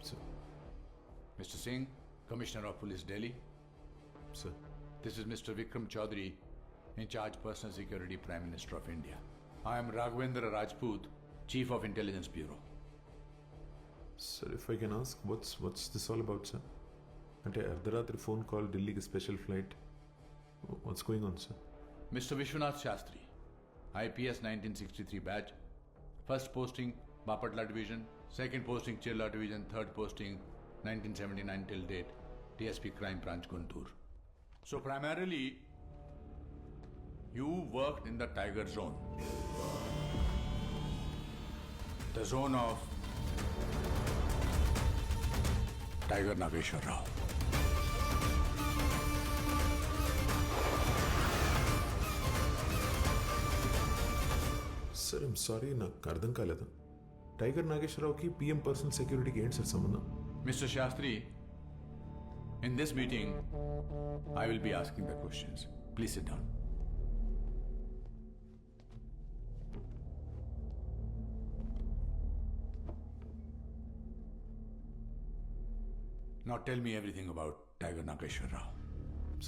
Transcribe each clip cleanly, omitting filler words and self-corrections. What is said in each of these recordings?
Sir. Mr. Singh, Commissioner of Police, Delhi. Sir. This is Mr. Vikram Chaudhary, in charge Personal Security, Prime Minister of India. I am Raghavendra Rajput, Chief of Intelligence Bureau. Sir, if I can ask, what's this all about, sir? అంటే అర్ధరాత్రి phone call ఢిల్లీకి special flight what's going on sir? Mr. Vishwanath Shastri, IPS 1963 batch. First posting, Bapatla Division. Second posting, Chirla Division. Third posting, 1979 till date, TSP Crime Branch, Guntur. So primarily, you worked in the Tiger Zone. The zone of Tiger Nageshwar Rao. Sir I'm sorry, నాకు అర్థం కాలేదు. Tiger నాగేశ్వరరావుకి PM personal సెక్యూరిటీకి ఏంటి sir సంబంధం? Mr. Shastri, in this meeting, I will be asking the questions. Please sit down. Now tell me everything about Tiger Nageshwar Rao.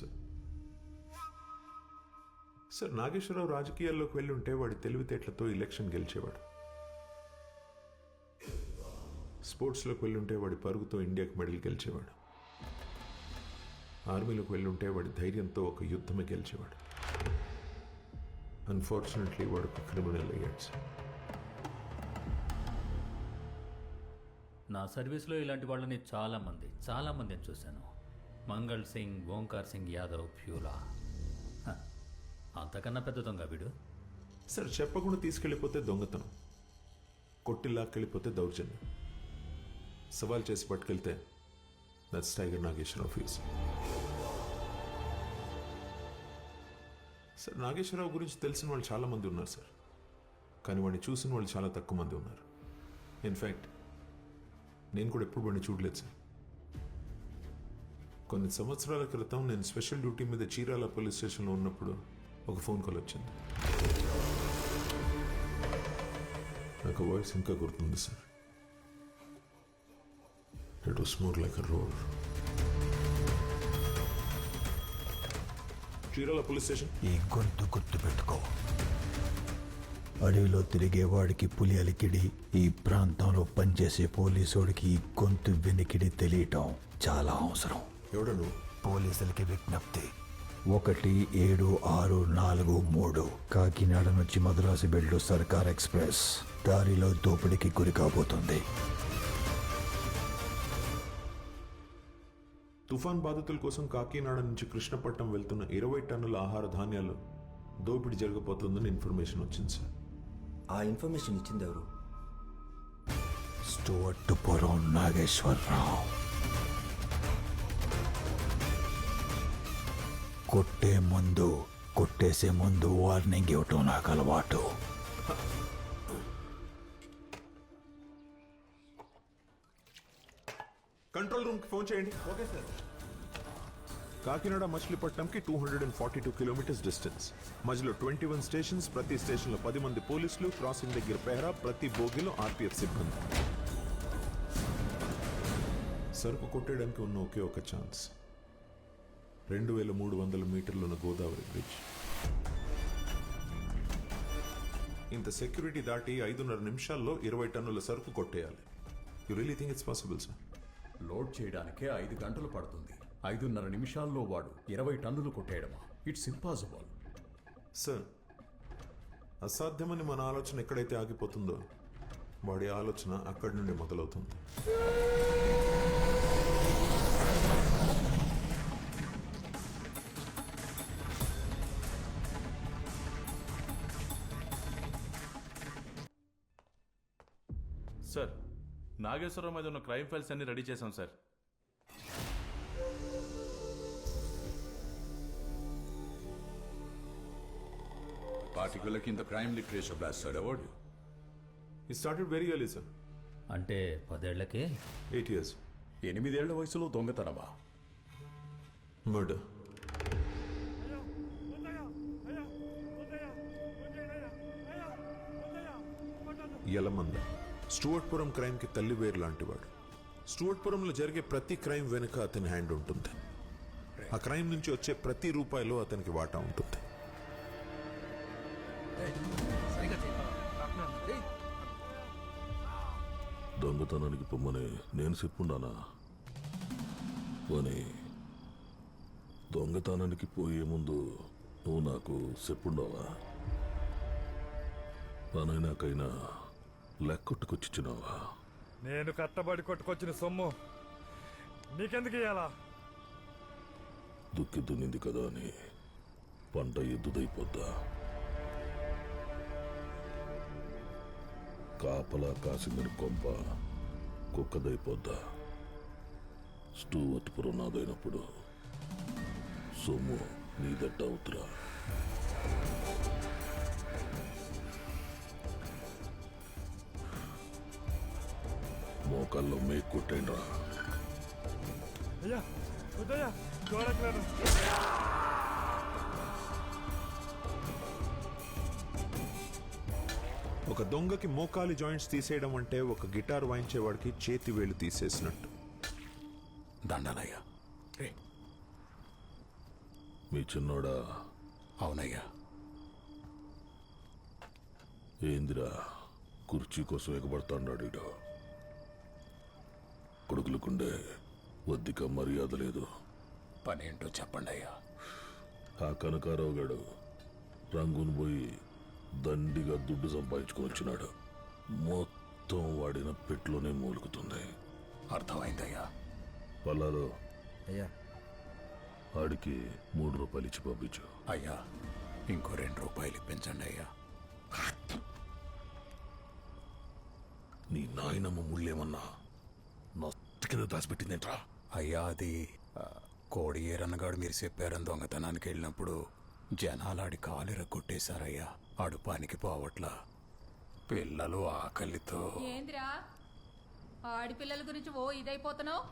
Sir sir Nageswararao రాజకీయాల్లోకి వెళ్ళి ఉంటే వాడి తెలివితేటలతో ఎలక్షన్ గెలిచేవాడు. స్పోర్ట్స్లోకి వెళ్ళి ఉంటే వాడి పరుగుతో ఇండియాకి మెడల్ గెలిచేవాడు. ఆర్మీలోకి వెళ్ళి ఉంటే వాడి ధైర్యంతో ఒక యుద్ధమే గెలిచేవాడు. అన్ఫార్చునేట్లీ వాడు ఒక క్రిమినల్ అయ్యాడు సార్. నా సర్వీస్లో ఇలాంటి వాళ్ళని చాలామంది చూశాను. మంగళ్ సింగ్, ఓంకార్ సింగ్ యాదవ్, ఫ్యూలా. అంతకన్నా పెద్ద దొంగ వీడు. సార్ చెప్పకుండా తీసుకెళ్ళిపోతే దొంగతనం, కొట్టి లాక్కెళ్ళిపోతే దౌర్జన్యం, సవాల్ చేసి పట్టుకెళ్తే దట్స్ టైగర్ నాగేశ్వరరావు ఫీజ్. సార్ నాగేశ్వరరావు గురించి తెలిసిన వాళ్ళు చాలామంది ఉన్నారు సార్, కానీ వాడిని చూసిన వాళ్ళు చాలా తక్కువ మంది ఉన్నారు. ఇన్ఫ్యాక్ట్ నేను కూడా ఎప్పుడు వాడిని చూడలేదు సార్. కొన్ని సంవత్సరాల క్రితం నేను స్పెషల్ డ్యూటీ మీద చీరాల పోలీస్ స్టేషన్లో ఉన్నప్పుడు ఒక ఫోన్ కాల్ వచ్చింది. నాకు వాయిస్ ఇంకా గుర్తుంది sir. It was more like a roar. Chirala police station. ఈ గొంతు గుర్తు పెట్టుకో. అడవిలో తిరిగేవాడికి పులి అలికిడి, ఈ ప్రాంతంలో పనిచేసే పోలీసుడికి ఈ గొంతు వెనికిడి తెలియటం చాలా అవసరం. ఎవడా నువ్వు? పోలీసులకి విజ్ఞప్తి, 17643 కాకినాడ నుంచి మద్రాసు వెళ్ళు సర్కార్ ఎక్స్ప్రెస్ దారిలో దోపిడీకి గురి కాబోతుంది. తుఫాన్ బాధితుల కోసం కాకినాడ నుంచి కృష్ణపట్నం వెళ్తున్న 20 టన్నుల ఆహార ధాన్యాలు దోపిడీ జరగబోతుందని ఇన్ఫర్మేషన్ వచ్చింది సార్. ఆ ఇన్ఫర్మేషన్ ఇచ్చింది ఎవరు? స్టోర్టుపురం నాగేశ్వరరావు. కొట్టేసే ముందు వార్నింగ్ ఇవ్వటం నాకు అలవాటు. కంట్రోల్ రూమ్కి ఫోన్ చేయండి. Okay sir. కాకినాడ మచిలీపట్నంకి 242 కిలోమీటర్స్ డిస్టెన్స్. మధ్యలో 21 స్టేషన్స్, ప్రతి స్టేషన్లో 10 మంది పోలీసులు, క్రాసింగ్ దగ్గర పెహరా, ప్రతి బోగిలో ఆర్పీఎఫ్ సిబ్బంది. సరుకు కొట్టేయడానికి ఉన్న ఒకే ఒక ఛాన్స్ 2300 మీటర్లున్న గోదావరి బ్రిడ్జ్. ఇంత సెక్యూరిటీ దాటి 5.5 నిమిషాల్లో 20 టన్నుల సరుకు కొట్టేయాలి. You really think it's possible sir? Load చేయడానికే 5 గంటలు పడుతుంది. 5.5 నిమిషాల్లో వాడు 20 టన్నులు కొట్టేయడమా? It's impossible. సార్, అసాధ్యమని మన ఆలోచన ఎక్కడైతే ఆగిపోతుందో వాడి ఆలోచన అక్కడి నుండి మొదలవుతుంది. సార్, నాగేశ్వరరావు మీద ఉన్న క్రైమ్ ఫైల్స్ అన్ని రెడీ చేశాం sir. Particular in the crime literature blast, sir. Award you. He started very early, sir. అంటే 10 ఏళ్లకే 8 years. 8 ఏళ్ల వయసులో దొంగతనమా? Murder. యలమంద స్టూవర్ట్పురం క్రైమ్కి తల్లివేరు లాంటివాడు. స్టూవర్ట్పురంలో జరిగే ప్రతి క్రైమ్ వెనుక అతని హ్యాండ్ ఉంటుంది. ఆ క్రైమ్ నుంచి వచ్చే ప్రతి రూపాయిలో అతనికి వాటా ఉంటుంది. దొంగతనానికి పొమ్మని నేను చెప్పుండానా? పోనీ దొంగతనానికి పోయే ముందు నువ్వు నాకు చెప్పుండవా? పనైనాకైనా లెక్కొట్టుకొచ్చిచ్చినావా? నేను కట్టబడి కొట్టుకొచ్చిన సొమ్ము నీకెందుకు ఇయ్యాలా? దుక్కి దున్నింది కదా అని పంట ఎద్దుదైపోద్దా? కాపలా కాసిందని కొంప కుక్కదైపోద్దా? స్టూవర్ట్పురం నాదైనప్పుడు సొమ్ము నీదట్ట అవుతురా? మోకాల్లో మేక్ కొట్టేండ్రా. అయ్యా వద్దయ్యా, చూడట్లేదు. ఒక దొంగకి మోకాలి జాయింట్స్ తీసేయడం అంటే ఒక గిటార్ వాయించేవాడికి చేతి వేలు తీసేసినట్టు. దండాలయ్యా. రే, మీ చిన్నోడా? అవునయ్యా. ఏందిరా కుర్చీ కోసం ఎగబడతాడాడు? కొడుకులకుండే వద్దిక మర్యాద లేదు. పనేంటో చెప్పండి అయ్యా. ఆ కనకారావు గాడు రంగును పోయి దండిగా దుడ్డు సంపాదించుకొని వచ్చినాడు. మొత్తం వాడిన పెట్లోనే మూలుగుతుంది. అర్థమైందయ్యా. పల్లాలో అయ్యా ఆడికి 3 రూపాయలు ఇచ్చి పంపించు. అయ్యా, ఇంకో 2 రూపాయలు ఇప్పించండి అయ్యా. నీ నాయనమ్మ ముళ్ళేమన్నా నా కింద దాచిపెట్టిందేంట్రా? అయ్యా, అది కోడి ఏరన్నగాడు మీరు చెప్పారని దొంగతనానికి వెళ్ళినప్పుడు జనాలాడి కాలిర కొట్టేశారయ్యా. ఆడు పనికి పోవట్లా. పిల్లలు ఆకలితో. ఏంద్రా ఆడిపిల్లల గురించి ఓ ఇదైపోతున్నావు?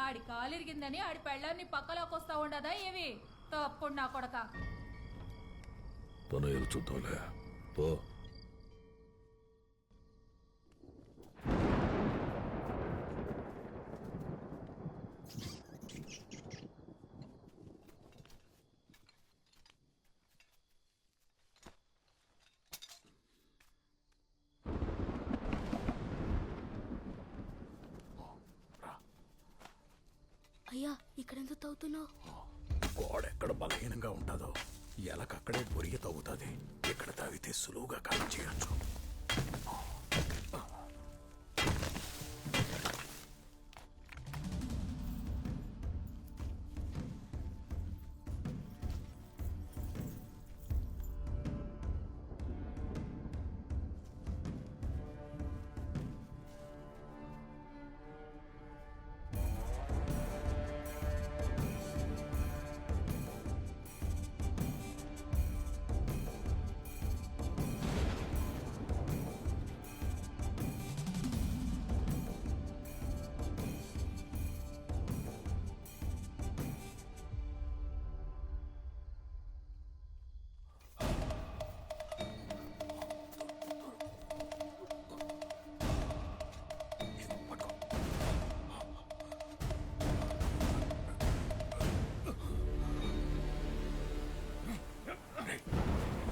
ఆడి కాలిరిగిందని ఆడి పెళ్ళాన్ని పక్కలోకి వస్తా ఉండదా ఏవి? తప్పుడు నా కొడక. పన ఏరు చూద్దాంలే పో. అయ్యా, ఇక్కడెందుకు తవ్వుతున్నావు? గోడ ఎక్కడ బలహీనంగా ఉంటుందో ఎలకక్కడే బొరిగి తవ్వుతుంది. ఇక్కడ తవ్వితే సులువుగా ఖాళీ చేయొచ్చు.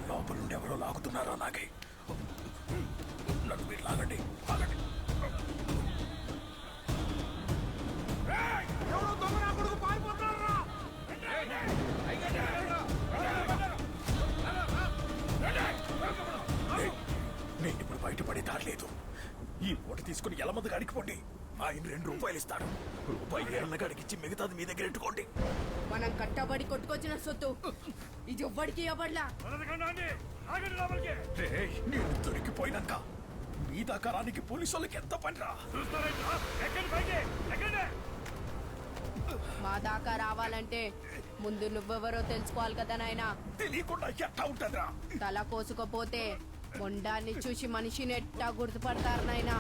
లోపల నుండి ఎవరో లాగుతున్నారా? నాకే నన్ను మీరు లాగండి, ఆగండి. నేను ఇప్పుడు బయటపడే దారలేదు. ఈ ఓట తీసుకుని ఎలా మంది అడిగిపోండి. ఆయన 2 రూపాయలు ఇస్తాడు. రూపాయి ఏరన్న గడికిచ్చి మిగతాది మీ దగ్గర ఎట్టుకోండి. మనం కట్టబడి కొట్టుకొచ్చిన సొత్తు ఇది ఎవ్వడికి ఇవ్వబడలా. నేను దొరికిపోయినాక మీ దాకా రానికి పోలీసు వాళ్ళకి ఎంత పనిరా? మా దాకా రావాలంటే ముందు నువ్వెవరో తెలుసుకోవాలి కదా నాయనా. తెలియకుండా ఎట్టా ఉంటుందిరా? తల కోసుకపోతే మొండాన్ని చూసి మనిషిని ఎట్టా గుర్తుపడతారు నాయనా.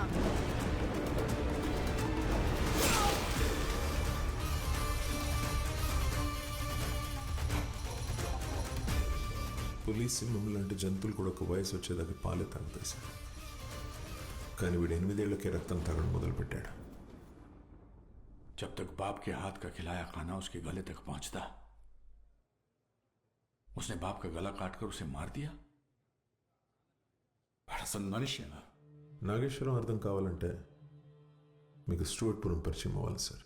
పోలీస్ సింహం లాంటి జంతువులు కూడా ఒక వయసు వచ్చేదాకా పాలే తాగుతాయి సార్. కానీ వీడు 8 ఏళ్లకే రక్తం తాగడం మొదలుపెట్టాడు. जब तक बाप के हाथ का खिलाया खाना उसके गले तक पहुंचता, उसने बाप का गला काटकर उसे मार दिया। बड़ा मनुष्य। నాగేశ్వరం అర్థం కావాలంటే మీకు స్టూవర్ట్పురం పరిచయం అవ్వాలి సార్.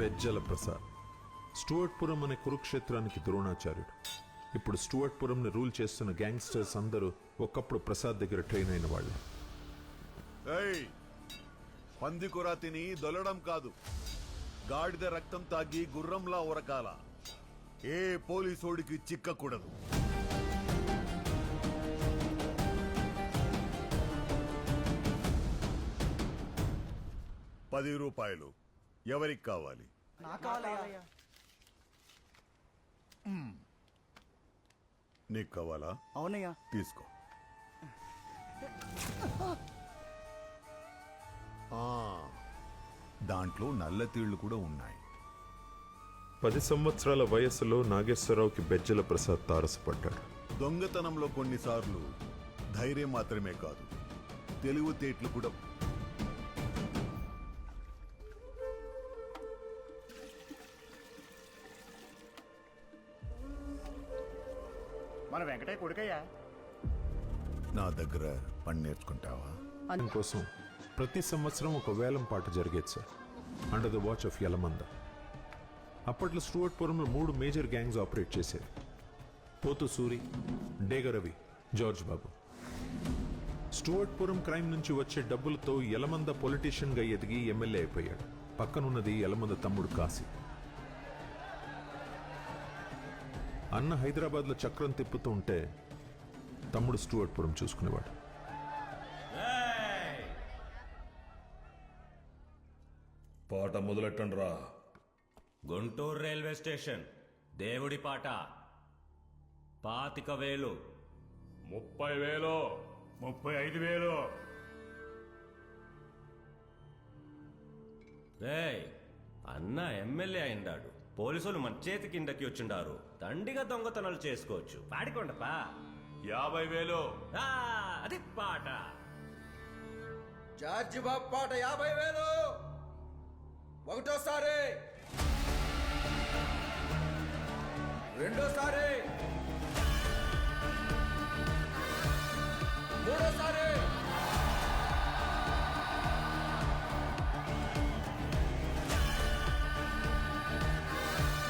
బెజ్జల ప్రసాద్ స్టూవర్ట్పురం అనే కురుక్షేత్రానికి ద్రోణాచార్యుడు. ఇప్పుడు స్టూవర్ట్పురంని రూల్ చేస్తున్న గ్యాంగ్స్టర్స్ అందరూ ఒకప్పుడు ప్రసాద్ దగ్గర ట్రైన్ అయిన వాళ్ళు. పంది కూర తిని దొల్లడం కాదు, గాడిద రక్తం తాగి గుర్రంలా ఉరకాల. ఏ పోలీసోడికి చిక్కకూడదు. ₹10 ఎవరికి కావాలి? నీకు కావాలా? అవునయ్యా. తీసుకో. దాంట్లో నల్ల తీళ్లు కూడా ఉన్నాయి. 10 సంవత్సరాల వయస్సులో నాగేశ్వరరావుకి బెజ్జల ప్రసాద్ తారసపడ్డాడు. దొంగతనంలో కొన్నిసార్లు ధైర్యం మాత్రమే కాదు, తెలివితేటలు కూడా. మన వెంకటయ్య కొడుకయ్యా. నా దగ్గర పని నేర్చుకుంటావా? కోసం ప్రతి సంవత్సరం ఒక వేలం పాట జరిగేది sir, under the watch of Yalamanda. అప్పట్లో స్టూవర్ట్పురంలో 3 మేజర్ గ్యాంగ్స్ ఆపరేట్ చేసేవి: పోతు సూరి, డేగరవి, జార్జ్ బాబు. స్టూవర్ట్పురం క్రైమ్ నుంచి వచ్చే డబ్బులతో యలమంద పొలిటీషియన్గా ఎదిగి ఎమ్మెల్యే అయిపోయాడు. పక్కనున్నది యలమంద తమ్ముడు కాశీ. అన్న హైదరాబాద్లో చక్రం తిప్పుతూ ఉంటే తమ్ముడు స్టూవర్ట్పురం చూసుకునేవాడు. పాట మొదలెట్టండి రా. గుంటూరు రైల్వే స్టేషన్ దేవుడి పాట 25,000. 30,000, 35,000. రేయ్, అన్న ఎమ్మెల్యే అయిందాడు. పోలీసులు మన చేతి కిందకి వచ్చిండారు. దండిగా దొంగతనాలు చేసుకోవచ్చు. పాడికొండపా 50,000. అది పాట. జార్జి బాబు పాట 50,000. ఒకటోసారి, రెండోసారి, మూడోసారి.